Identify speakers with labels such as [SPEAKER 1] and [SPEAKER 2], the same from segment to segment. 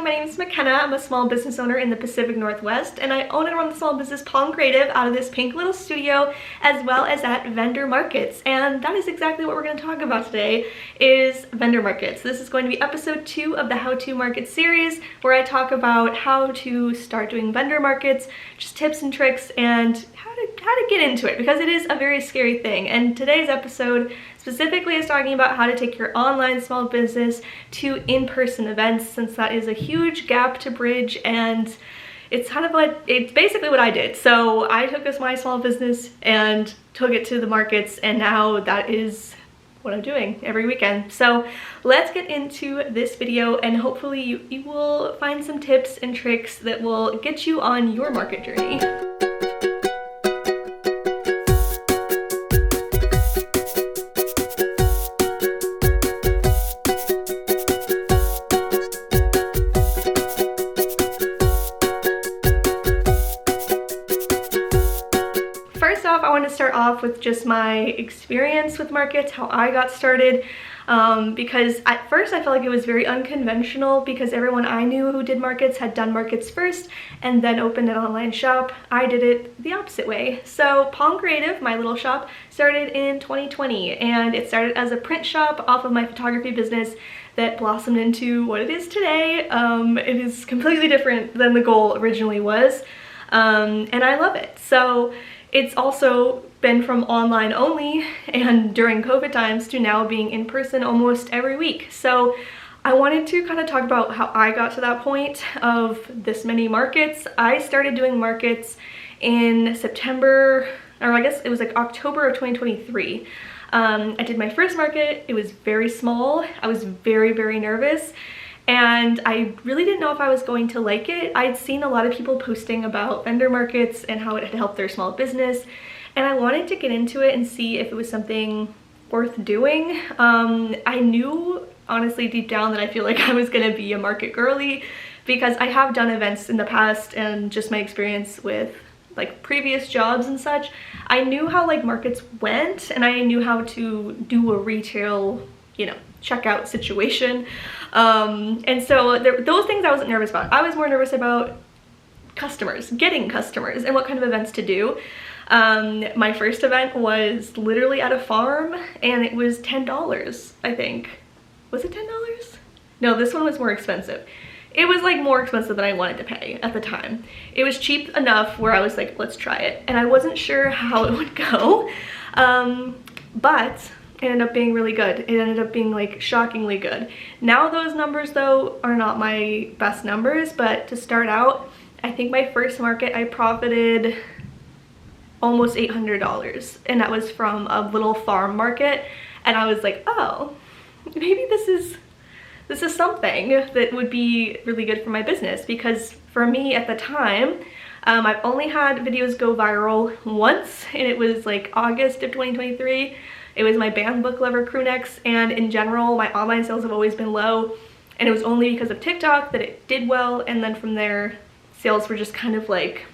[SPEAKER 1] my name is McKenna. I'm a small business owner in the Pacific Northwest, and I own and run the small business Palm Creative out of this pink little studio, as well as at vendor markets. And that is exactly what we're going to talk about today, is vendor markets. This is going to be episode 2 of the How to Market series, where I talk about how to start doing vendor markets, just tips and tricks, and how to get into it, because it is a very scary thing. And today's episode specifically is talking about how to take your online small business to in-person events, since that is a huge gap to bridge, and it's basically what I did. So I took my small business and took it to the markets, and now that is what I'm doing every weekend. So let's get into this video, and hopefully you will find some tips and tricks that will get you on your market journey. First off, I want to start off with just my experience with markets, how I got started, because at first I felt like it was very unconventional, because everyone I knew who did markets had done markets first and then opened an online shop. I did it the opposite way. So Palm Creative, my little shop, started in 2020, and it started as a print shop off of my photography business that blossomed into what it is today. It is completely different than the goal originally was, and I love it. So it's also been from online only and during COVID times to now being in person almost every week. So I wanted to kind of talk about how I got to that point of this many markets. I started doing markets in September, or I guess it was like October of 2023. I did my first market. It was very small. I was very, very nervous, and I really didn't know if I was going to like it. I'd seen a lot of people posting about vendor markets and how it had helped their small business, and I wanted to get into it and see if it was something worth doing. I knew, honestly, deep down that I feel like I was gonna be a market girly, because I have done events in the past, and just my experience with like previous jobs and such, I knew how like markets went, and I knew how to do a retail, checkout situation. And so those things I wasn't nervous about. I was more nervous about customers, getting customers, and what kind of events to do. My first event was literally at a farm, and it was $10, I think. Was it $10? No, this one was more expensive. It was like more expensive than I wanted to pay at the time. It was cheap enough where I was like, let's try it. And I wasn't sure how it would go, but it ended up being really good. It ended up being like shockingly good. Now those numbers though are not my best numbers, but to start out, I think my first market I profited almost $800, and that was from a little farm market. And I was like, oh, maybe this is something that would be really good for my business, because for me at the time, I've only had videos go viral once, and it was like August of 2023. It was my band book lover crew necks, and in general my online sales have always been low, and it was only because of TikTok that it did well, and then from there sales were just kind of like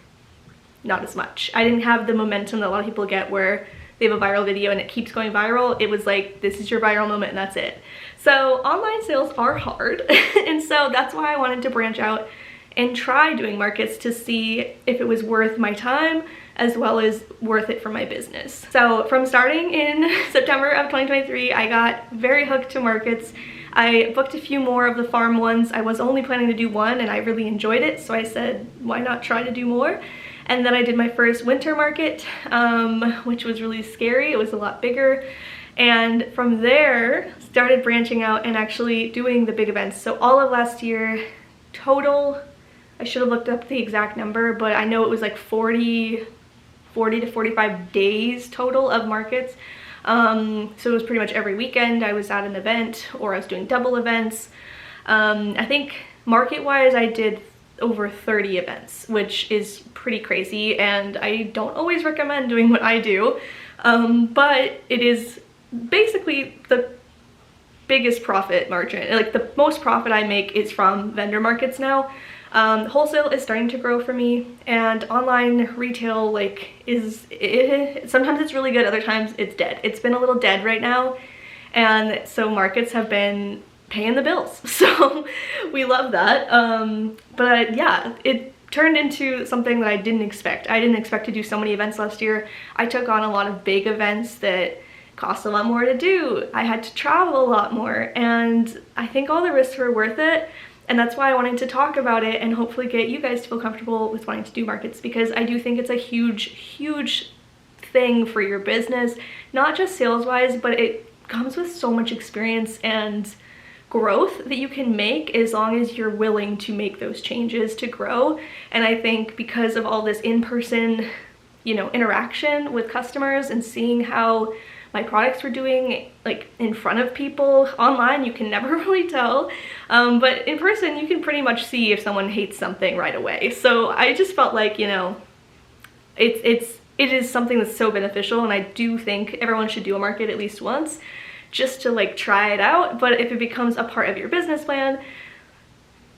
[SPEAKER 1] not as much. I didn't have the momentum that a lot of people get where they have a viral video and it keeps going viral. It was like, this is your viral moment and that's it. So online sales are hard, and so that's why I wanted to branch out and try doing markets to see if it was worth my time as well as worth it for my business. So from starting in September of 2023, I got very hooked to markets. I booked a few more of the farm ones. I was only planning to do one, and I really enjoyed it, so I said, why not try to do more? And then I did my first winter market, which was really scary. It was a lot bigger. And from there, started branching out and actually doing the big events. So all of last year, total, I should have looked up the exact number, but I know it was like 40 to 45 days total of markets. So it was pretty much every weekend I was at an event, or I was doing double events. I think market-wise, I did over 30 events, which is pretty crazy, and I don't always recommend doing what I do, but it is basically the biggest profit margin. Like the most profit I make is from vendor markets now. Wholesale is starting to grow for me, and online retail sometimes it's really good, other times it's dead. It's been a little dead right now, and so markets have been paying the bills. So we love that. But yeah, it turned into something that I didn't expect. I didn't expect to do so many events last year. I took on a lot of big events that cost a lot more to do. I had to travel a lot more, and I think all the risks were worth it. And that's why I wanted to talk about it and hopefully get you guys to feel comfortable with wanting to do markets, because I do think it's a huge thing for your business, not just sales wise, but it comes with so much experience and growth that you can make as long as you're willing to make those changes to grow. And I think because of all this in-person, you know, interaction with customers and seeing how my products were doing like in front of people, online you can never really tell, but in person you can pretty much see if someone hates something right away. So I just felt like, you know, it is something that's so beneficial, and I do think everyone should do a market at least once just to like try it out. But if it becomes a part of your business plan,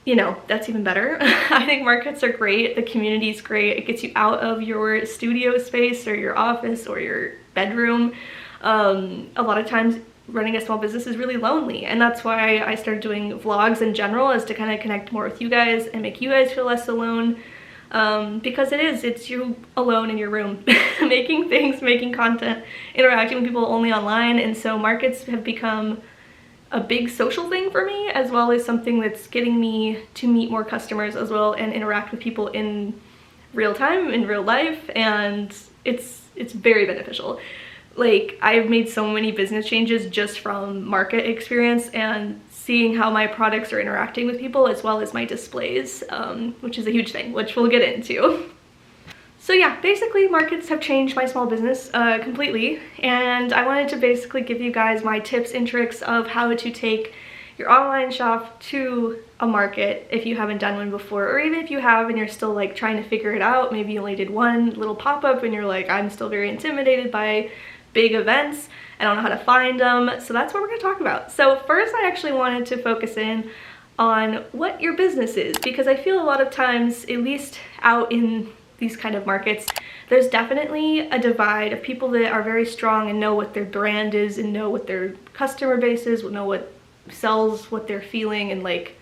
[SPEAKER 1] you know, that's even better. I think markets are great. The community's great. It gets you out of your studio space or your office or your bedroom. A lot of times running a small business is really lonely, and that's why I started doing vlogs in general, is to kind of connect more with you guys and make you guys feel less alone, because it's you alone in your room making things, making content, interacting with people only online. And so markets have become a big social thing for me, as well as something that's getting me to meet more customers as well and interact with people in real time, in real life, and it's very beneficial. Like, I've made so many business changes just from market experience and seeing how my products are interacting with people, as well as my displays, which is a huge thing, which we'll get into. So yeah, basically markets have changed my small business completely, and I wanted to basically give you guys my tips and tricks of how to take your online shop to a market if you haven't done one before, or even if you have and you're still like trying to figure it out. Maybe you only did one little pop-up and you're like, I'm still very intimidated by big events, I don't know how to find them. So that's what we're gonna talk about. So first, I actually wanted to focus in on what your business is, because I feel a lot of times, at least out in these kind of markets, there's definitely a divide of people that are very strong and know what their brand is and know what their customer base is, know what sells, what they're feeling, and like,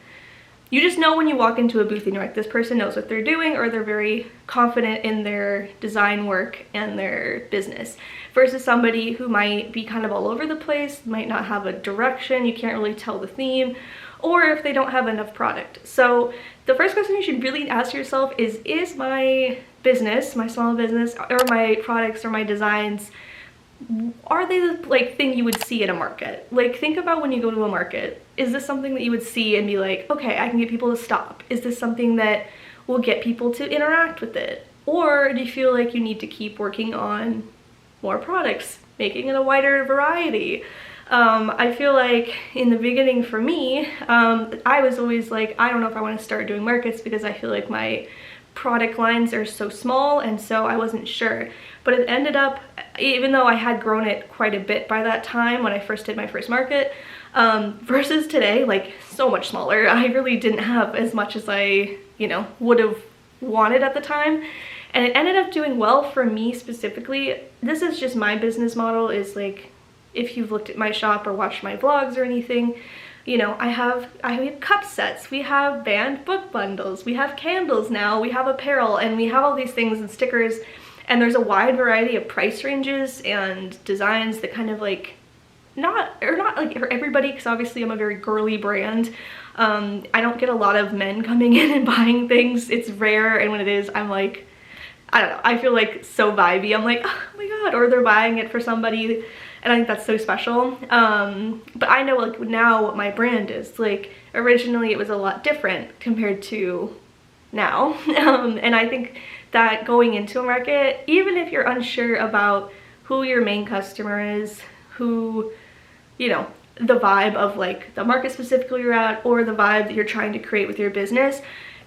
[SPEAKER 1] you just know when you walk into a booth and you're like, this person knows what they're doing, or they're very confident in their design work and their business, versus somebody who might be kind of all over the place, might not have a direction, you can't really tell the theme, or if they don't have enough product. So the first question you should really ask yourself is my business, my small business, or my products or my designs, are they the like thing you would see at a market? Like, think about when you go to a market, is this something that you would see and be like, okay, I can get people to stop? Is this something that will get people to interact with it? Or do you feel like you need to keep working on more products, making it a wider variety? I feel like in the beginning for me, I was always like, I don't know if I want to start doing markets, because I feel like my product lines are so small, and so I wasn't sure. But it ended up, even though I had grown it quite a bit by that time when I first did my first market, versus today, like so much smaller. I really didn't have as much as I, you know, would have wanted at the time. And it ended up doing well for me specifically. This is just my business model, is like, if you've looked at my shop or watched my vlogs or anything, you know, I have cup sets, we have banned book bundles, we have candles now, we have apparel, and we have all these things and stickers, and there's a wide variety of price ranges and designs that kind of like, not like for everybody, because obviously I'm a very girly brand. I don't get a lot of men coming in and buying things. It's rare, and when it is, I'm like, I don't know, I feel like so vibey. I'm like, oh my god, or they're buying it for somebody, and I think that's so special. But I know like now what my brand is. Like, originally it was a lot different compared to now. And I think that going into a market, even if you're unsure about who your main customer is, who, you know, the vibe of like the market specifically you're at, or the vibe that you're trying to create with your business,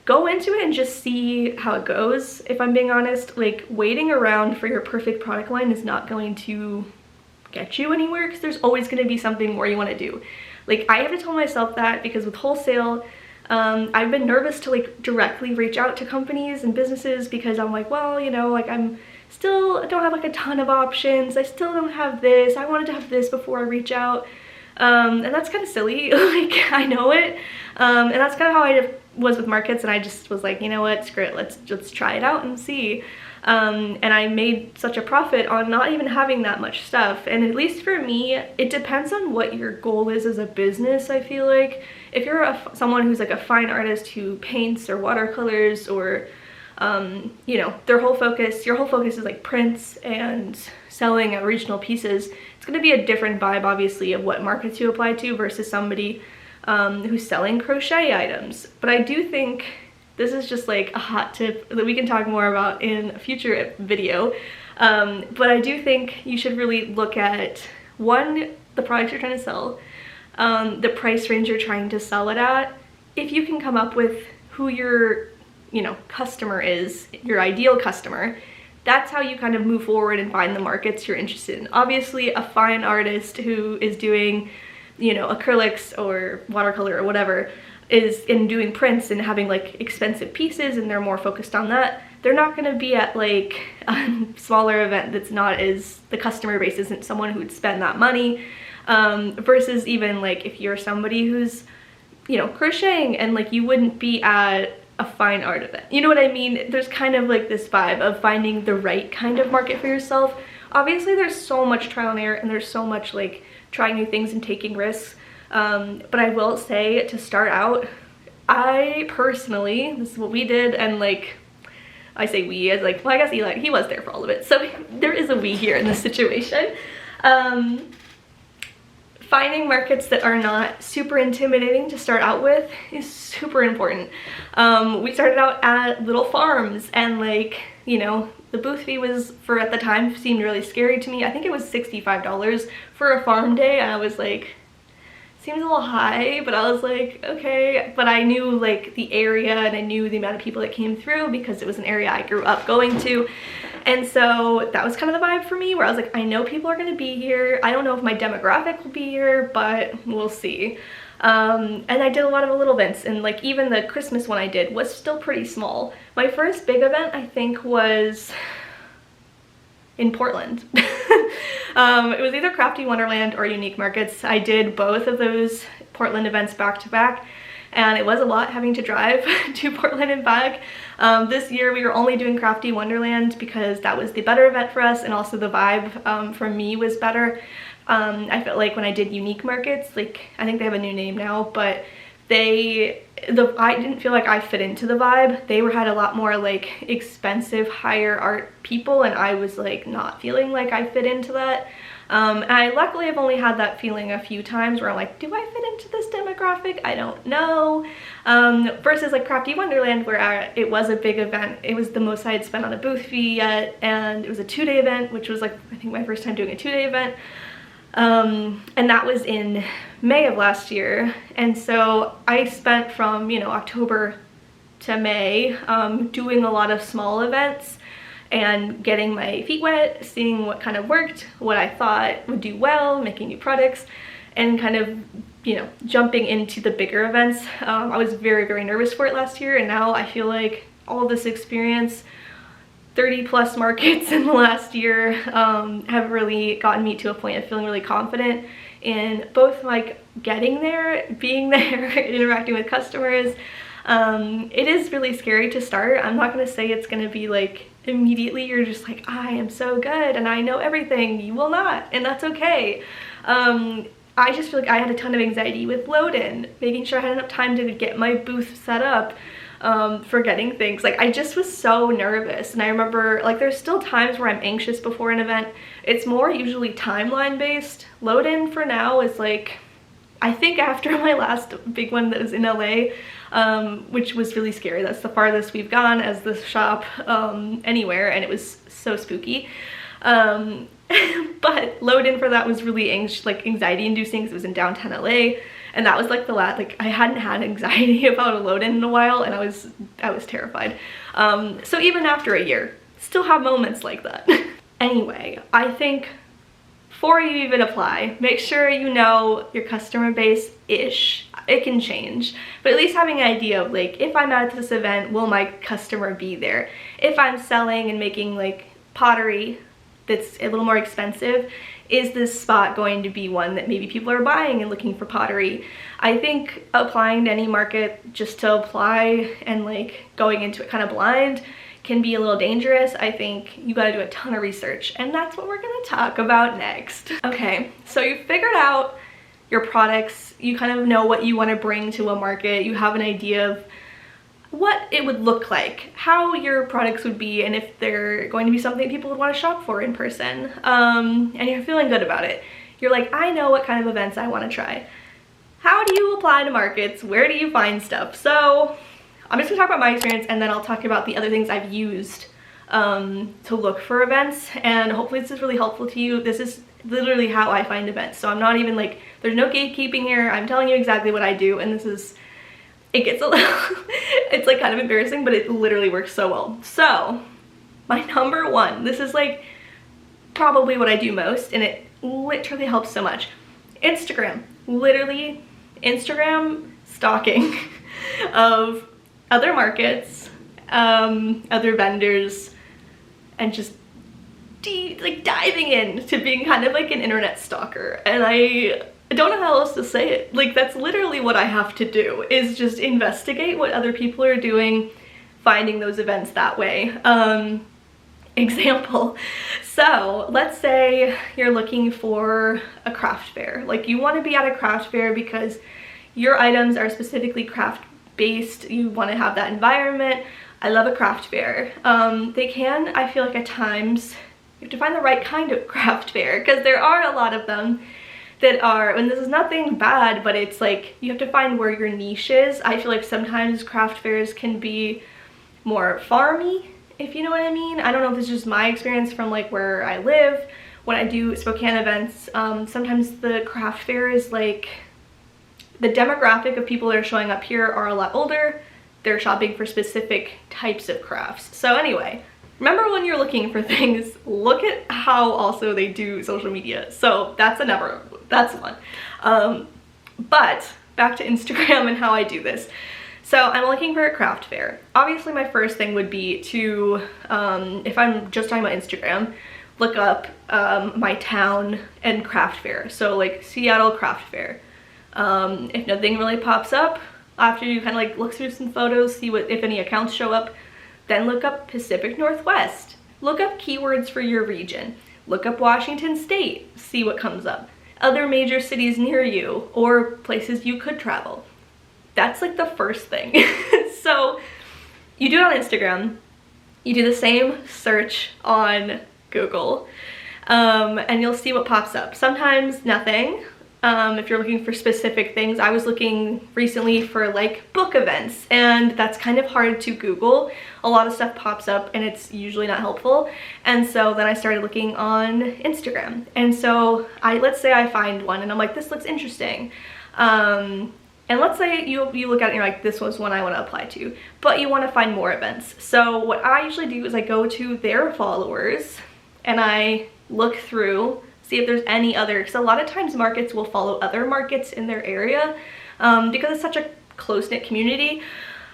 [SPEAKER 1] go into it and just see how it goes. If I'm being honest, like, waiting around for your perfect product line is not going to get you anywhere, because there's always going to be something more you want to do. Like, I have to tell myself that, because with wholesale, I've been nervous to like directly reach out to companies and businesses, because I'm like, well, you know, like I don't have like a ton of options, I still don't have this, I wanted to have this before I reach out. And that's kind of silly, like I know it. And that's kind of how I was with markets, and I just was like, you know what, screw it, let's try it out and see. And I made such a profit on not even having that much stuff. And at least for me, it depends on what your goal is as a business. I feel like if you're someone who's like a fine artist who paints or watercolors, or you know, your whole focus is like prints and selling original pieces, it's going to be a different vibe obviously of what markets you apply to versus somebody who's selling crochet items. But I do think this is just like a hot tip that we can talk more about in a future video. But I do think you should really look at, one, the product you're trying to sell, the price range you're trying to sell it at. If you can come up with who your, you know, customer is, your ideal customer, that's how you kind of move forward and find the markets you're interested in. Obviously, a fine artist who is doing, you know, acrylics or watercolor or whatever, is in doing prints and having like expensive pieces, and they're more focused on that, they're not going to be at like a smaller event that's not as, the customer base isn't someone who would spend that money, versus even like if you're somebody who's, you know, crocheting, and like you wouldn't be at a fine art event. You know what I mean? There's kind of like this vibe of finding the right kind of market for yourself. Obviously there's so much trial and error, and there's so much like trying new things and taking risks. But I will say, to start out, I personally, this is what we did, and like, I say we as like, well, I guess Eli, he was there for all of it, so there is a we here in this situation. Finding markets that are not super intimidating to start out with is super important. We started out at little farms, and like, you know, the booth fee was, for at the time, seemed really scary to me. I think it was $65 for a farm day, and I was like, seems a little high, but I was like, okay. But I knew like the area, and I knew the amount of people that came through because it was an area I grew up going to. And so that was kind of the vibe for me, where I was like, I know people are gonna be here. I don't know if my demographic will be here, but we'll see. And I did a lot of little events, and like even the Christmas one I did was still pretty small. My first big event, I think, was in Portland. It was either Crafty Wonderland or Unique Markets. I did both of those Portland events back to back, and it was a lot having to drive to Portland and back. This year we were only doing Crafty Wonderland because that was the better event for us, and also the vibe for me was better. I felt like when I did Unique Markets, like, I think they have a new name now, but I didn't feel like I fit into the vibe. They had a lot more like expensive, higher art people, and I was like not feeling like I fit into that. And I luckily have only had that feeling a few times where I'm like, do I fit into this demographic? I don't know. Versus like Crafty Wonderland, where it was a big event. It was the most I had spent on a booth fee yet, and it was a 2-day event, which was like, I think, my first time doing a 2-day event. And that was in May of last year, and so I spent from, you know, October to May doing a lot of small events and getting my feet wet, seeing what kind of worked, what I thought would do well, making new products, and kind of, you know, jumping into the bigger events. I was very, very nervous for it last year, and now I feel like all this experience, 30 plus markets in the last year, have really gotten me to a point of feeling really confident in both like getting there, being there, interacting with customers. It is really scary to start. I'm not going to say it's going to be like immediately you're just like, I am so good and I know everything. You will not, and that's okay. I just feel like I had a ton of anxiety with load-in, making sure I had enough time to get my booth set up, forgetting things. Like, I just was so nervous, and I remember like there's still times where I'm anxious before an event. It's more usually timeline based. Load-in for now is like, I think after my last big one that was in LA, which was really scary. That's the farthest we've gone as the shop anywhere, and it was so spooky. But load-in for that was really anxiety inducing because it was in downtown LA, and that was like the last, like, I hadn't had anxiety about a load-in in a while, and I was terrified. So even after a year, still have moments like that. Anyway, I think before you even apply, make sure you know your customer base-ish. It can change, but at least having an idea of like, if I'm at this event, will my customer be there? If I'm selling and making like pottery that's a little more expensive, is this spot going to be one that maybe people are buying and looking for pottery? I think applying to any market just to apply and like going into it kind of blind can be a little dangerous. I think you got to do a ton of research, and that's what we're going to talk about next. Okay, so you figured out your products, you kind of know what you want to bring to a market, you have an idea of what it would look like, how your products would be, and if they're going to be something people would want to shop for in person, and you're feeling good about it. You're like, I know what kind of events I want to try. How do you apply to markets? Where do you find stuff? So I'm just gonna talk about my experience, and then I'll talk about the other things I've used to look for events, and hopefully this is really helpful to you. This is literally how I find events, so I'm not even like, there's no gatekeeping here. I'm telling you exactly what I do, and this is, it gets a little, it's like kind of embarrassing, but it literally works so well. So my number one, this is like probably what I do most, and it literally helps so much. Instagram, literally Instagram stalking of other markets, other vendors, and just diving in to being kind of like an internet stalker. And I don't know how else to say it. Like, that's literally what I have to do, is just investigate what other people are doing, finding those events that way. Example, so let's say you're looking for a craft fair. Like, you want to be at a craft fair because your items are specifically craft based, you want to have that environment. I love a craft fair. They can, I feel like at times, you have to find the right kind of craft fair, because there are a lot of them that are, and this is nothing bad, but it's like you have to find where your niche is. I feel like sometimes craft fairs can be more farmy, if you know what I mean. I don't know if it's just my experience from like where I live. When I do Spokane events, sometimes the craft fair is like, the demographic of people that are showing up here are a lot older. They're shopping for specific types of crafts. So anyway, remember when you're looking for things, look at how also they do social media. So that's one. But back to Instagram and how I do this. So I'm looking for a craft fair. Obviously my first thing would be to, if I'm just talking about Instagram, look up my town and craft fair. So like Seattle Craft Fair. If nothing really pops up, after you kind of like look through some photos, see what, if any accounts show up, then look up Pacific Northwest. Look up keywords for your region. Look up Washington State, see what comes up. Other major cities near you, or places you could travel. That's like the first thing. So you do it on Instagram, you do the same search on Google, and you'll see what pops up. Sometimes nothing. If you're looking for specific things, I was looking recently for like book events, and that's kind of hard to Google. A lot of stuff pops up and it's usually not helpful. And so then I started looking on Instagram. And so let's say I find one and I'm like, this looks interesting. And let's say you look at it and you're like, this was one I want to apply to, but you want to find more events. So what I usually do is I go to their followers and I look through, see if there's any other, because a lot of times markets will follow other markets in their area, because it's such a close-knit community.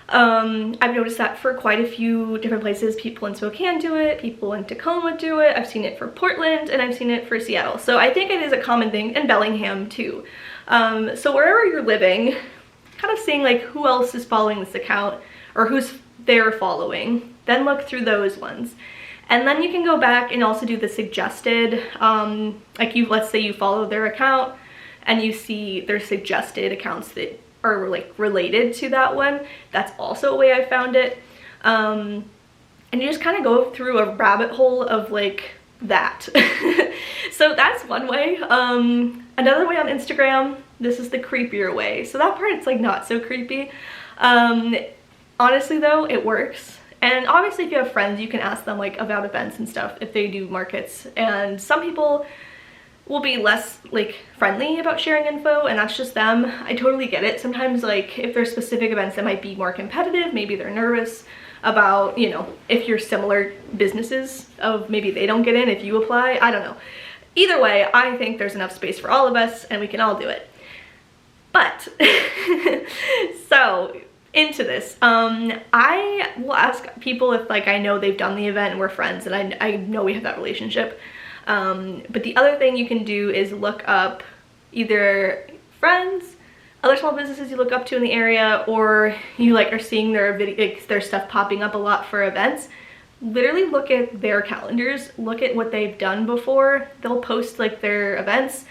[SPEAKER 1] I've noticed that for quite a few different places. People in Spokane do it, people in Tacoma do it, I've seen it for Portland, and I've seen it for Seattle. So I think it is a common thing, and Bellingham too. So wherever you're living, kind of seeing like who else is following this account or who's they're following, then look through those ones. And then you can go back and also do the suggested, like let's say you follow their account and you see their suggested accounts that are like related to that one. That's also a way I found it. And you just kind of go through a rabbit hole of like that. So that's one way. Another way on Instagram, this is the creepier way. So that part, it's like not so creepy. Honestly though, it works. And obviously if you have friends, you can ask them like about events and stuff if they do markets. And some people will be less like friendly about sharing info, and that's just them. I totally get it. Sometimes like if there's specific events that might be more competitive, maybe they're nervous about, you know, if you're similar businesses of maybe they don't get in if you apply. I don't know. Either way, I think there's enough space for all of us and we can all do it. But so into this, I will ask people if like I know they've done the event and we're friends and I know we have that relationship. But the other thing you can do is look up either friends, other small businesses you look up to in the area, or you like are seeing their their stuff popping up a lot for events. Literally look at their calendars, look at what they've done before. They'll post like their events,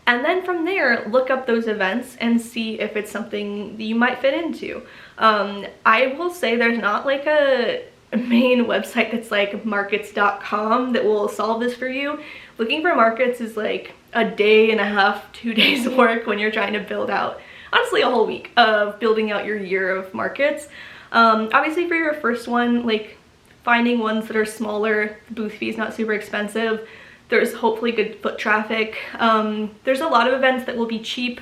[SPEAKER 1] and then from there look up those events and see if it's something that you might fit into. I will say there's not like a main website that's like markets.com that will solve this for you. Looking for markets is like a day and a half, 2 days work when you're trying to build out, honestly, a whole week of building out your year of markets. Obviously for your first one, like finding ones that are smaller, the booth fee is not super expensive, there's hopefully good foot traffic. There's a lot of events that will be cheap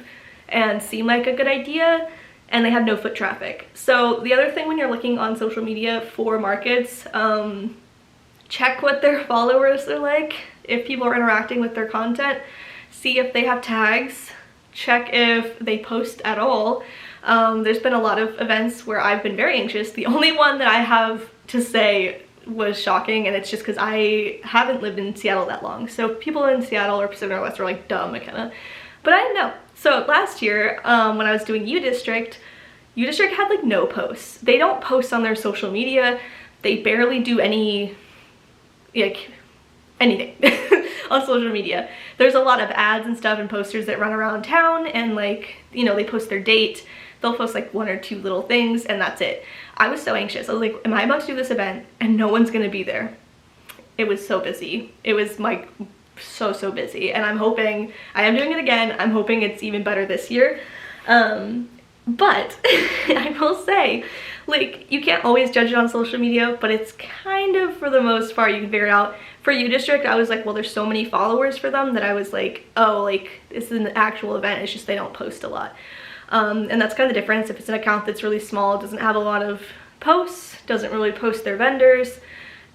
[SPEAKER 1] and seem like a good idea, and they have no foot traffic. So the other thing when you're looking on social media for markets, check what their followers are like, if people are interacting with their content, see if they have tags, check if they post at all. There's been a lot of events where I've been very anxious. The only one that I have to say was shocking, and it's just because I haven't lived in Seattle that long. So people in Seattle or Pacific Northwest are like, duh, McKenna. But I didn't know. So last year, when I was doing U District had like no posts. They don't post on their social media. They barely do any, like, anything on social media. There's a lot of ads and stuff and posters that run around town, and like, you know, they post their date. They'll post like 1 or 2 little things, and that's it. I was so anxious. I was like, am I about to do this event and no one's gonna be there? It was so busy. It was like so busy, and I'm hoping, I am doing it again, I'm hoping it's even better this year. But I will say, like, you can't always judge it on social media, but it's kind of, for the most part, you can figure it out. For U District, I was like, well, there's so many followers for them that I was like, oh, like, this is an actual event, it's just they don't post a lot. And that's kind of the difference. If it's an account that's really small, doesn't have a lot of posts, doesn't really post their vendors,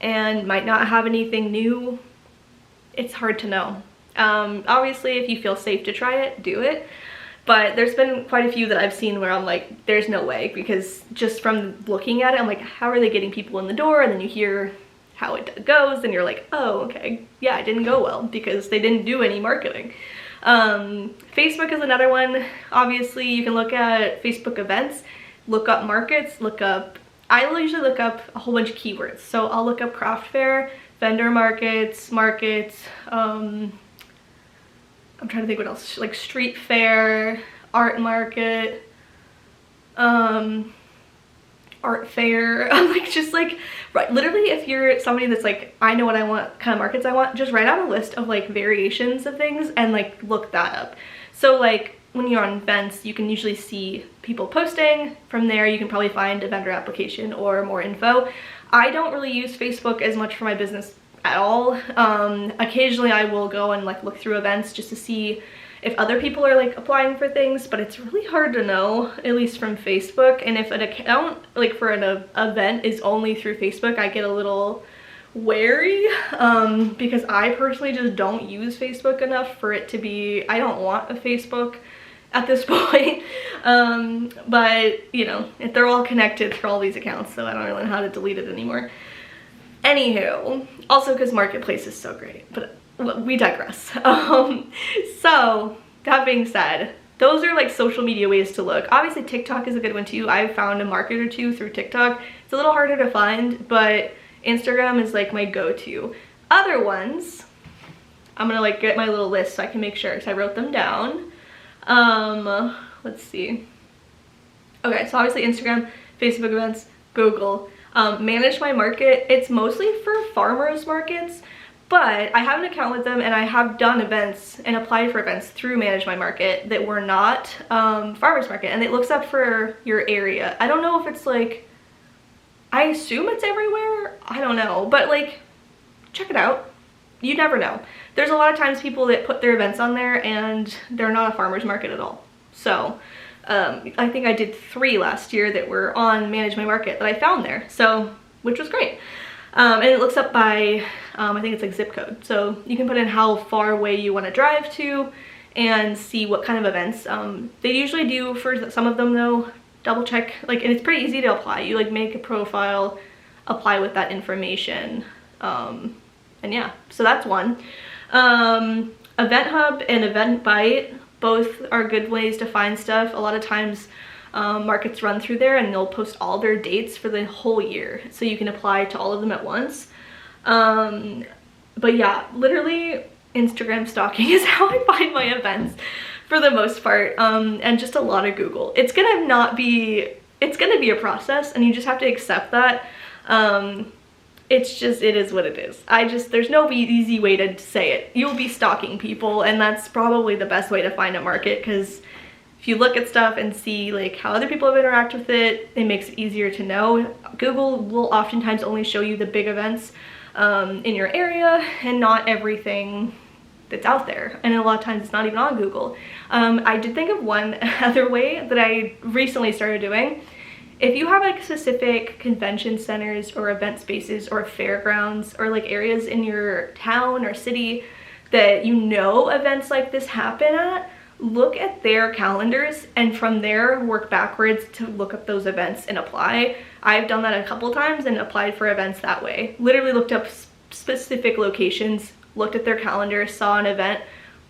[SPEAKER 1] and might not have anything new, it's hard to know. Obviously, if you feel safe to try it, do it. But there's been quite a few that I've seen where I'm like, there's no way, because just from looking at it, I'm like, how are they getting people in the door? And then you hear how it goes, and you're like, oh, okay, yeah, it didn't go well because they didn't do any marketing. Facebook is another one. Obviously, you can look at Facebook events, look up markets, I usually look up a whole bunch of keywords. So I'll look up craft fair, vendor markets, I'm trying to think what else, like street fair, art market, art fair. Like, just like, right, literally, if you're somebody that's like, I know what I want, kind of markets I want, just write out a list of like variations of things and like look that up. So like when you're on events, you can usually see people posting. From there, you can probably find a vendor application or more info. I don't really use Facebook as much for my business at all. Occasionally I will go and like look through events just to see if other people are like applying for things, but it's really hard to know, at least from Facebook. And if an account like for an event is only through Facebook, I get a little wary, because I personally just don't use Facebook enough for it to be, I don't want a Facebook at this point. But you know, they're all connected through all these accounts, so I don't really know how to delete it anymore. Anywho, also because Marketplace is so great, but we digress. So that being said, those are like social media ways to look. Obviously TikTok is a good one too. I've found a market or two through TikTok. It's a little harder to find, but Instagram is like my go-to. Other ones, I'm gonna like get my little list so I can make sure, because I wrote them down. Let's see. Okay, so obviously Instagram, Facebook events, Google. Manage My Market, it's mostly for farmers markets, but I have an account with them and I have done events and applied for events through Manage My Market that were not farmers market, and it looks up for your area. I don't know if it's like, I assume it's everywhere, I don't know, but like, check it out. You never know. There's a lot of times people that put their events on there and they're not a farmers market at all. So I think I did 3 last year that were on Manage My Market that I found there, so, which was great. And it looks up by, I think it's like zip code. So you can put in how far away you want to drive to and see what kind of events. They usually do, for some of them though, double check, like, and it's pretty easy to apply. You like make a profile, apply with that information. And yeah, so that's one. Event Hub and Eventbrite, both are good ways to find stuff. A lot of times markets run through there and they'll post all their dates for the whole year, so you can apply to all of them at once. But yeah, literally Instagram stalking is how I find my events for the most part, and just a lot of Google. It's gonna be a process, and you just have to accept that. It is what it is. There's no easy way to say it. You'll be stalking people, and that's probably the best way to find a market, because if you look at stuff and see like how other people have interacted with it, it makes it easier to know. Google will oftentimes only show you the big events in your area and not everything that's out there, and a lot of times it's not even on Google. I did think of one other way that I recently started doing. If you have like specific convention centers or event spaces or fairgrounds or like areas in your town or city that you know events like this happen at, look at their calendars and from there work backwards to look up those events and apply. I've done that a couple times and applied for events that way. Literally looked up specific locations, looked at their calendar, saw an event,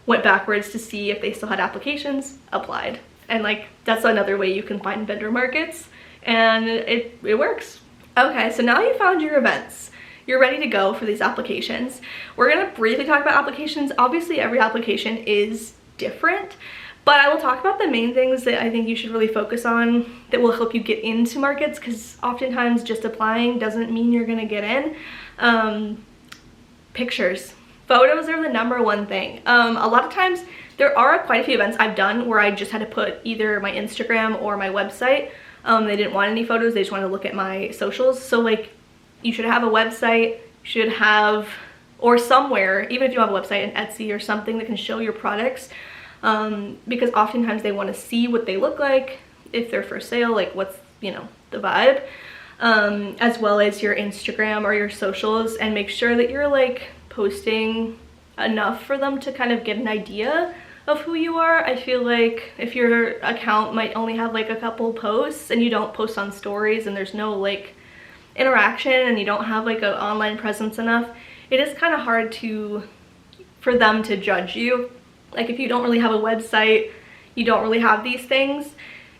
[SPEAKER 1] went backwards to see if they still had applications, applied. And like, that's another way you can find vendor markets, and it works. Okay, so now you found your events. You're ready to go for these applications. We're gonna briefly talk about applications. Obviously every application is different, but I will talk about the main things that I think you should really focus on that will help you get into markets, because oftentimes just applying doesn't mean you're gonna get in. Pictures. Photos are the #1 thing. A lot of times there are quite a few events I've done where I just had to put either my Instagram or my website. They didn't want any photos, they just wanted to look at my socials. So like, you should have a website, you should have, or somewhere, even if you have a website, an Etsy or something that can show your products, because oftentimes they want to see what they look like, if they're for sale, like what's, you know, the vibe, as well as your Instagram or your socials, and make sure that you're like posting enough for them to kind of get an idea of who you are. I feel like if your account might only have like a couple posts and you don't post on stories and there's no like interaction and you don't have like an online presence enough, it is kind of hard for them to judge you. Like if you don't really have a website, you don't really have these things,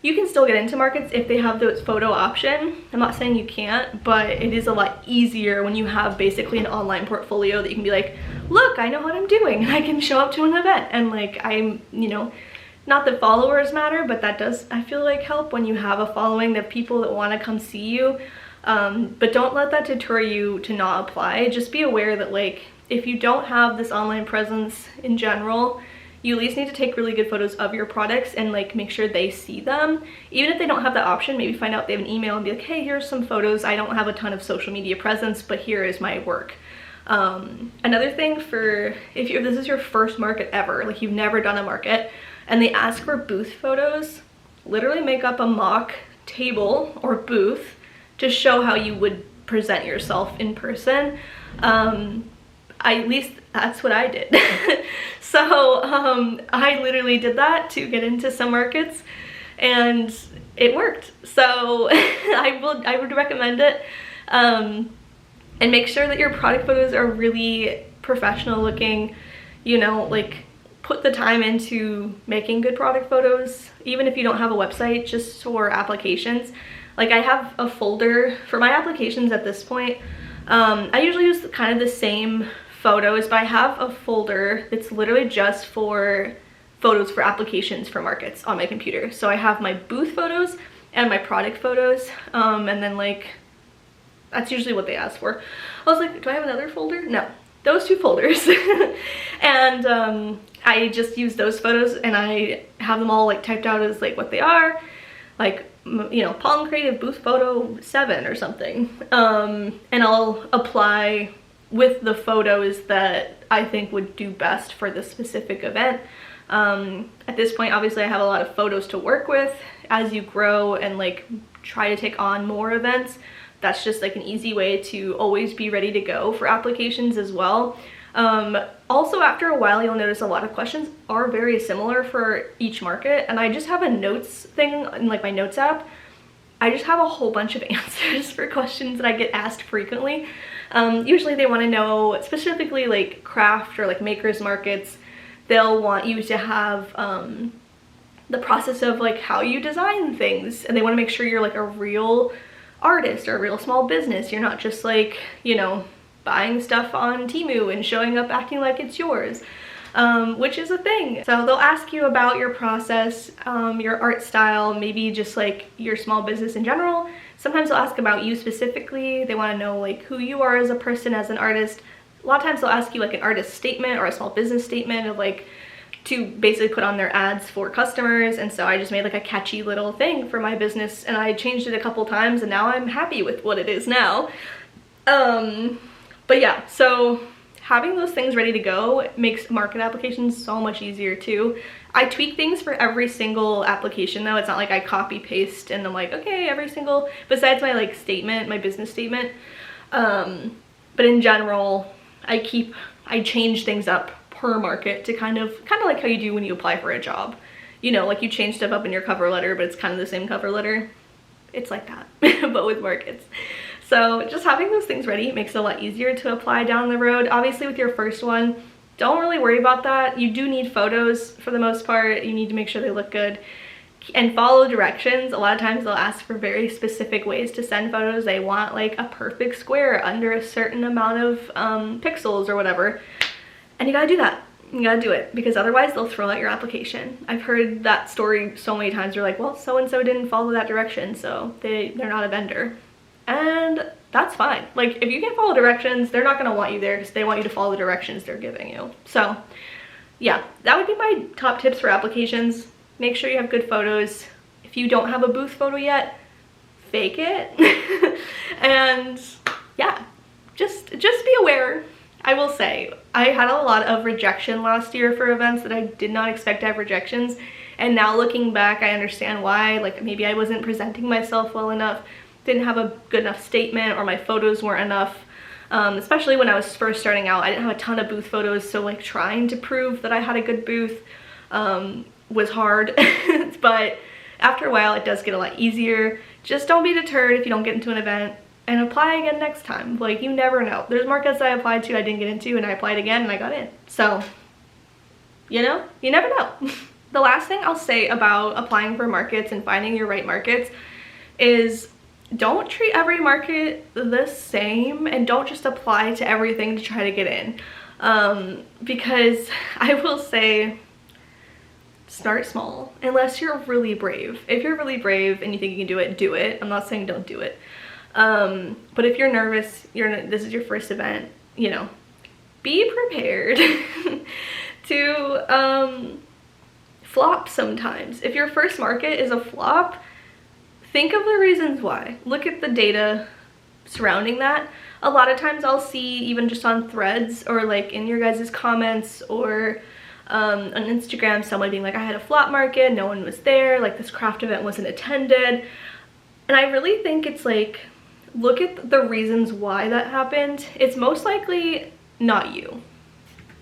[SPEAKER 1] you can still get into markets if they have the photo option. I'm not saying you can't, but it is a lot easier when you have basically an online portfolio that you can be like, look, I know what I'm doing, and I can show up to an event, and like I'm, you know, not that followers matter, but that does, I feel like, help when you have a following of people that want to come see you. But don't let that deter you to not apply. Just be aware that like, if you don't have this online presence in general, you at least need to take really good photos of your products and like make sure they see them. Even if they don't have that option, maybe find out they have an email and be like, hey, here's some photos. I don't have a ton of social media presence, but here is my work. Another thing for if this is your first market ever, like you've never done a market and they ask for booth photos, literally make up a mock table or booth to show how you would present yourself in person. At least that's what I did. So I literally did that to get into some markets and it worked. So I would recommend it. And make sure that your product photos are really professional looking, you know, like put the time into making good product photos, even if you don't have a website, just for applications. Like I have a folder for my applications at this point. I usually use kind of the same photos, but I have a folder that's literally just for photos for applications for markets on my computer. So I have my booth photos and my product photos, and then like, that's usually what they ask for. I was like, do I have another folder? No, those two folders. And I just use those photos and I have them all like typed out as like what they are, like, you know, Palm Creative booth photo 7 or something. And I'll apply with the photos that I think would do best for this specific event. At this point, obviously I have a lot of photos to work with. As you grow and like try to take on more events, that's just like an easy way to always be ready to go for applications as well. Also, after a while, you'll notice a lot of questions are very similar for each market, and I just have a notes thing in like my notes app. I just have a whole bunch of answers for questions that I get asked frequently. Usually they want to know specifically like craft or like makers markets. They'll want you to have the process of like how you design things, and they want to make sure you're like a real artist or a real small business. You're not just like, you know, buying stuff on Temu and showing up acting like it's yours, which is a thing. So they'll ask you about your process, your art style, maybe just like your small business in general. Sometimes they'll ask about you specifically. They want to know like who you are as a person, as an artist. A lot of times they'll ask you like an artist statement or a small business statement of like to basically put on their ads for customers. And so I just made like a catchy little thing for my business, and I changed it a couple times, and now I'm happy with what it is now. But yeah, so having those things ready to go makes market applications so much easier too. I tweak things for every single application though. It's not like I copy paste and I'm like, okay, every single, besides my like statement, my business statement. But in general, I change things up per market to kind of like how you do when you apply for a job. You know, like you change stuff up in your cover letter, but it's kind of the same cover letter. It's like that, but with markets. So just having those things ready makes it a lot easier to apply down the road. Obviously with your first one, don't really worry about that. You do need photos for the most part. You need to make sure they look good and follow directions. A lot of times they'll ask for very specific ways to send photos. They want like a perfect square under a certain amount of pixels or whatever. And you gotta do that. You gotta do it, because otherwise they'll throw out your application. I've heard that story so many times. You're like, well, so-and-so didn't follow that direction, so they're not a vendor. And that's fine. Like if you can't follow directions, they're not gonna want you there because they want you to follow the directions they're giving you. So yeah, that would be my top tips for applications. Make sure you have good photos. If you don't have a booth photo yet, fake it. And yeah, just be aware. I will say, I had a lot of rejection last year for events that I did not expect to have rejections. And now looking back, I understand why. Like maybe I wasn't presenting myself well enough, didn't have a good enough statement, or my photos weren't enough. Especially when I was first starting out, I didn't have a ton of booth photos, so like trying to prove that I had a good booth was hard. But after a while it does get a lot easier. Just don't be deterred if you don't get into an event, and apply again next time. Like you never know. There's markets I applied to I didn't get into, and I applied again and I got in. So, you know, you never know. The last thing I'll say about applying for markets and finding your right markets is don't treat every market the same, and don't just apply to everything to try to get in. Because I will say, start small, unless you're really brave. If you're really brave and you think you can do it. I'm not saying don't do it. But if you're nervous, this is your first event, you know, be prepared to flop sometimes. If your first market is a flop, think of the reasons why. Look at the data surrounding that. A lot of times I'll see, even just on threads or like in your guys' comments or on Instagram, someone being like, I had a flop market, no one was there, like this craft event wasn't attended. And I really think it's like, look at the reasons why that happened. It's most likely not you.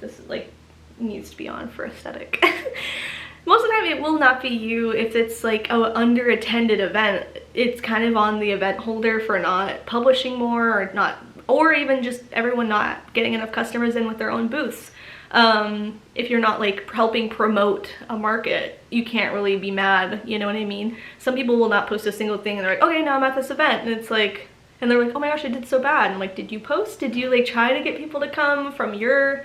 [SPEAKER 1] This is like needs to be on for aesthetic. Most of the time it will not be you. If it's like an under-attended event, it's kind of on the event holder for not publishing more, or even just everyone not getting enough customers in with their own booths. If you're not like helping promote a market, you can't really be mad, you know what I mean? Some people will not post a single thing and they're like, okay, now I'm at this event, and it's like, and they're like, oh my gosh, I did so bad. And I'm like, did you post? Did you like try to get people to come from your,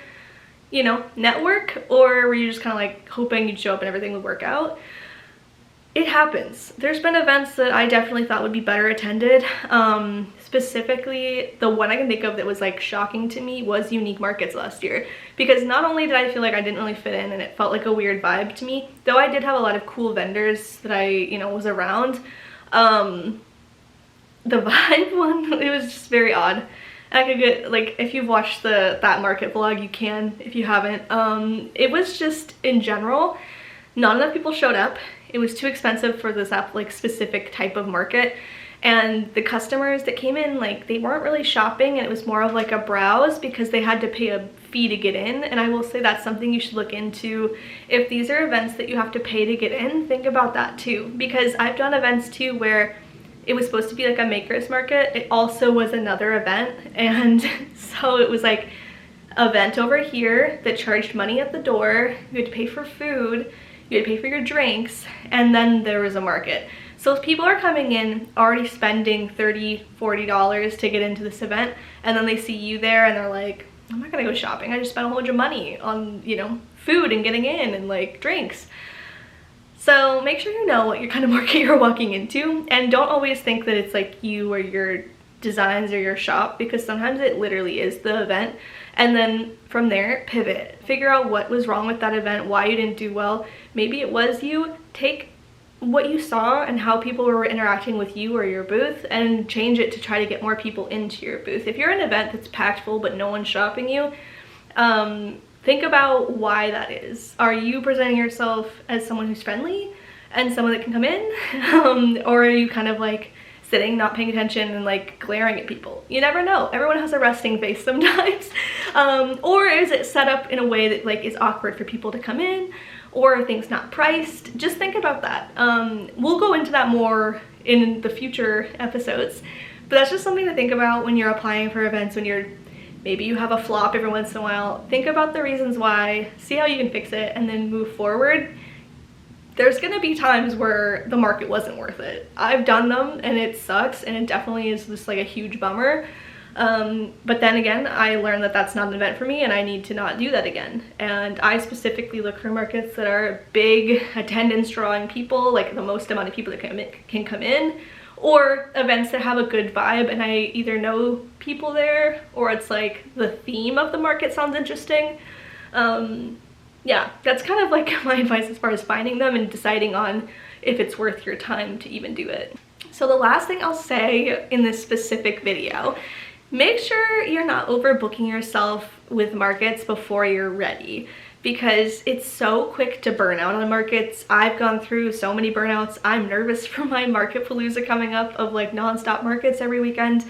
[SPEAKER 1] you know, network? Or were you just kind of like hoping you'd show up and everything would work out? It happens. There's been events that I definitely thought would be better attended. Specifically, the one I can think of that was like shocking to me was Unique Markets last year. Because not only did I feel like I didn't really fit in and it felt like a weird vibe to me, though I did have a lot of cool vendors that I, you know, was around. The vibe one, it was just very odd. And I could get, like, if you've watched that market vlog, you can, if you haven't. It was just, in general, not enough people showed up. It was too expensive for this like specific type of market. And the customers that came in, like, they weren't really shopping, and it was more of like a browse because they had to pay a fee to get in. And I will say that's something you should look into. If these are events that you have to pay to get in, think about that too. Because I've done events too where it was supposed to be like a makers market. It also was another event, and so it was like event over here that charged money at the door. You had to pay for food, you had to pay for your drinks, and then there was a market. So people are coming in already spending $30, $40 to get into this event, and then they see you there and they're like, I'm not gonna go shopping, I just spent a whole bunch of money on, you know, food and getting in and like drinks. So make sure you know what your kind of market you're walking into, and don't always think that it's like you or your designs or your shop, because sometimes it literally is the event. And then from there, pivot. Figure out what was wrong with that event, why you didn't do well. Maybe it was you. Take what you saw and how people were interacting with you or your booth and change it to try to get more people into your booth. If you're an event that's packed full but no one's shopping you, think about why that is. Are you presenting yourself as someone who's friendly and someone that can come in? Or are you kind of like sitting, not paying attention, and like glaring at people? You never know. Everyone has a resting face sometimes. Or is it set up in a way that like is awkward for people to come in, or are things not priced? Just think about that. We'll go into that more in the future episodes, but that's just something to think about when you're applying for events, when maybe you have a flop every once in a while. Think about the reasons why, see how you can fix it, and then move forward. There's gonna be times where the market wasn't worth it. I've done them and it sucks, and it definitely is just like a huge bummer. But then again, I learned that that's not an event for me and I need to not do that again. And I specifically look for markets that are big attendance drawing people, like the most amount of people that can come in, or events that have a good vibe and I either know people there or it's like the theme of the market sounds interesting. Yeah, that's kind of like my advice as far as finding them and deciding on if it's worth your time to even do it. So the last thing I'll say in this specific video, make sure you're not overbooking yourself with markets before you're ready, because it's so quick to burn out on markets. I've gone through so many burnouts. I'm nervous for my market palooza coming up of like nonstop markets every weekend.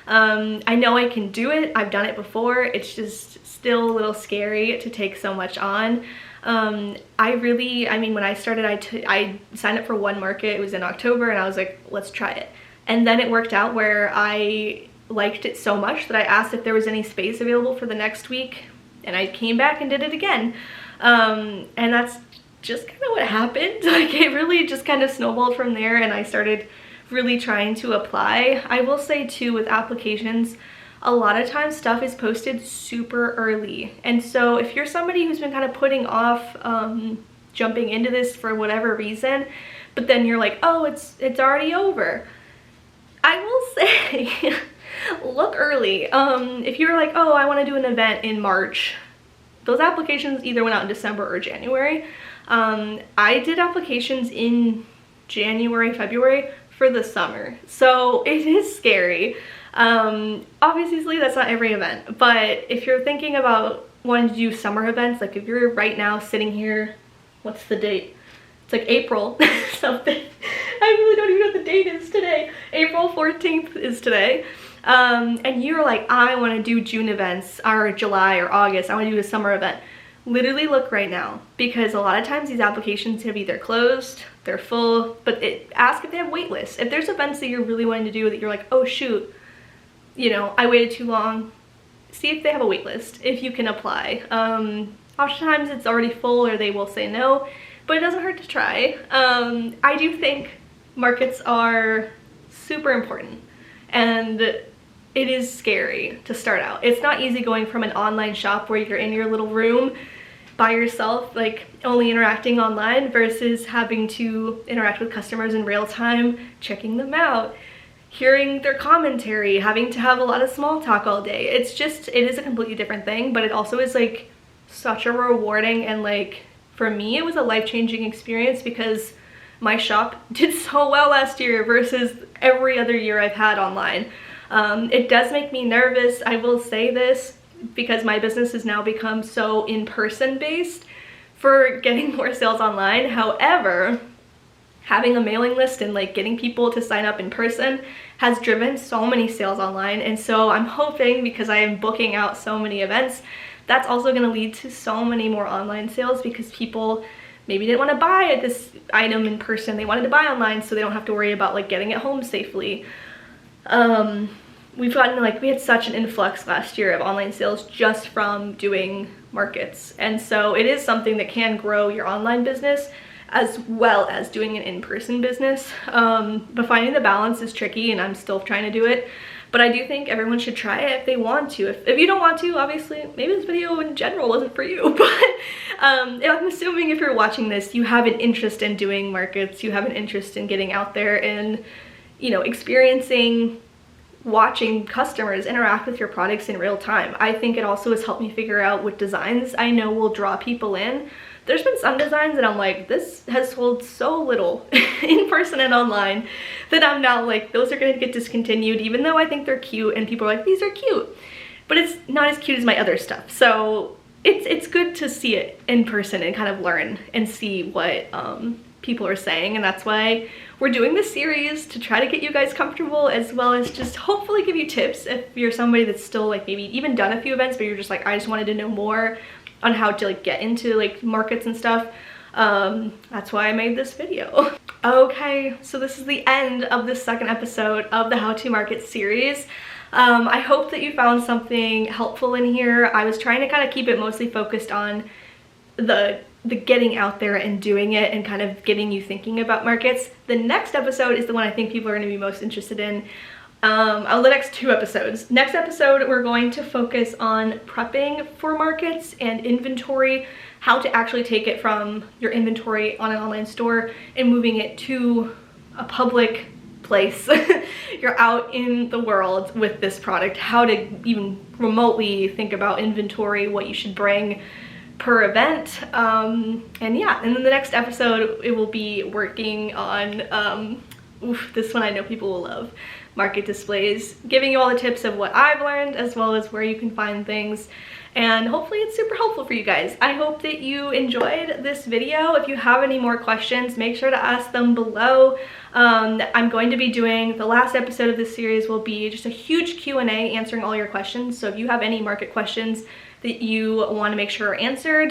[SPEAKER 1] I know I can do it. I've done it before. It's just still a little scary to take so much on. I mean, when I started, I signed up for one market. It was in October and I was like, let's try it. And then it worked out where I liked it so much that I asked if there was any space available for the next week, and I came back and did it again. And that's just kind of what happened. Like, it really just kind of snowballed from there, and I started really trying to apply. I will say too, with applications, a lot of times stuff is posted super early, and so if you're somebody who's been kind of putting off jumping into this for whatever reason, but then you're like, oh, it's already over, I will say look early. If you're like, oh, I want to do an event in March, those applications either went out in December or January. I did applications in January, February for the summer, so it is scary. Obviously that's not every event, but if you're thinking about wanting to do summer events, like if you're right now sitting here, what's the date? It's like April something. I really don't even know what the date is today. April 14th is today. And you're like, I want to do June events, or July or August, I want to do a summer event. Literally look right now, because a lot of times these applications have either closed, they're full, but ask if they have wait lists. If there's events that you're really wanting to do that you're like, oh shoot, you know, I waited too long, see if they have a wait list, if you can apply. Oftentimes it's already full or they will say no, but it doesn't hurt to try. I do think markets are super important, and it is scary to start out. It's not easy going from an online shop where you're in your little room by yourself, like only interacting online, versus having to interact with customers in real time, checking them out, hearing their commentary, having to have a lot of small talk all day. It is a completely different thing, but it also is like such a rewarding, and like for me it was a life-changing experience, because my shop did so well last year versus every other year I've had online. It does make me nervous, I will say this, because my business has now become so in-person based for getting more sales online. However, having a mailing list and like getting people to sign up in person has driven so many sales online, and so I'm hoping, because I am booking out so many events, that's also going to lead to so many more online sales, because people maybe didn't want to buy this item in person, they wanted to buy online so they don't have to worry about like getting it home safely. We've gotten like, we had such an influx last year of online sales just from doing markets, and so it is something that can grow your online business as well as doing an in-person business, but finding the balance is tricky, and I'm still trying to do it. But I do think everyone should try it if they want to. If you don't want to, obviously, maybe this video in general wasn't for you. But I'm assuming if you're watching this, you have an interest in doing markets, you have an interest in getting out there and, you know, experiencing, watching customers interact with your products in real time. I think it also has helped me figure out what designs I know will draw people in. There's been some designs that I'm like, this has sold so little in person and online that I'm now like, those are gonna get discontinued, even though I think they're cute and people are like, these are cute, but it's not as cute as my other stuff. So it's good to see it in person and kind of learn and see what people are saying, and that's why we're doing this series, to try to get you guys comfortable, as well as just hopefully give you tips if you're somebody that's still like maybe even done a few events but you're just like, I just wanted to know more on how to like get into like markets and stuff. That's why I made this video. Okay, so this is the end of the second episode of the How to Market series. I hope that you found something helpful in here. I was trying to kind of keep it mostly focused on the getting out there and doing it and kind of getting you thinking about markets. The next episode is the one I think people are going to be most interested in. The next two episodes. Next episode, we're going to focus on prepping for markets and inventory, how to actually take it from your inventory on an online store and moving it to a public place. You're out in the world with this product, how to even remotely think about inventory, what you should bring per event, and yeah, and then the next episode it will be working on this one I know people will love, market displays, giving you all the tips of what I've learned as well as where you can find things, and hopefully it's super helpful for you guys. I hope that you enjoyed this video. If you have any more questions, make sure to ask them below. I'm going to be doing, the last episode of this series will be just a huge Q&A answering all your questions, so if you have any market questions that you want to make sure are answered,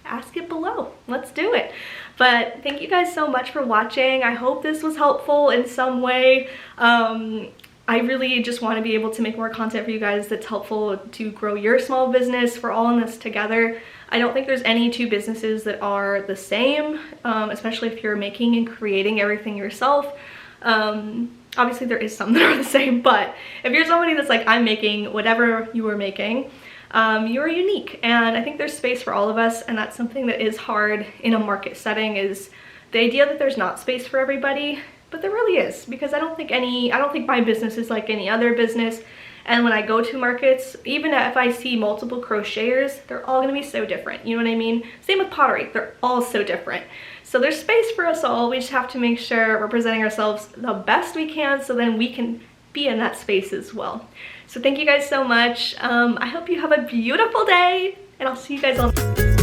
[SPEAKER 1] ask it below. Let's do it. But thank you guys so much for watching. I hope this was helpful in some way. I really just want to be able to make more content for you guys that's helpful to grow your small business. We're all in this together. I don't think there's any two businesses that are the same, especially if you're making and creating everything yourself. Obviously there is some that are the same, but if you're somebody that's like, I'm making whatever you are making, you're unique, and I think there's space for all of us, and that's something that is hard in a market setting, is the idea that there's not space for everybody, but there really is, because I don't think my business is like any other business, and when I go to markets, even if I see multiple crocheters, they're all gonna be so different, you know what I mean? Same with pottery, they're all so different. So there's space for us all, we just have to make sure we're presenting ourselves the best we can so then we can be in that space as well. So thank you guys so much. I hope you have a beautiful day, and I'll see you guys on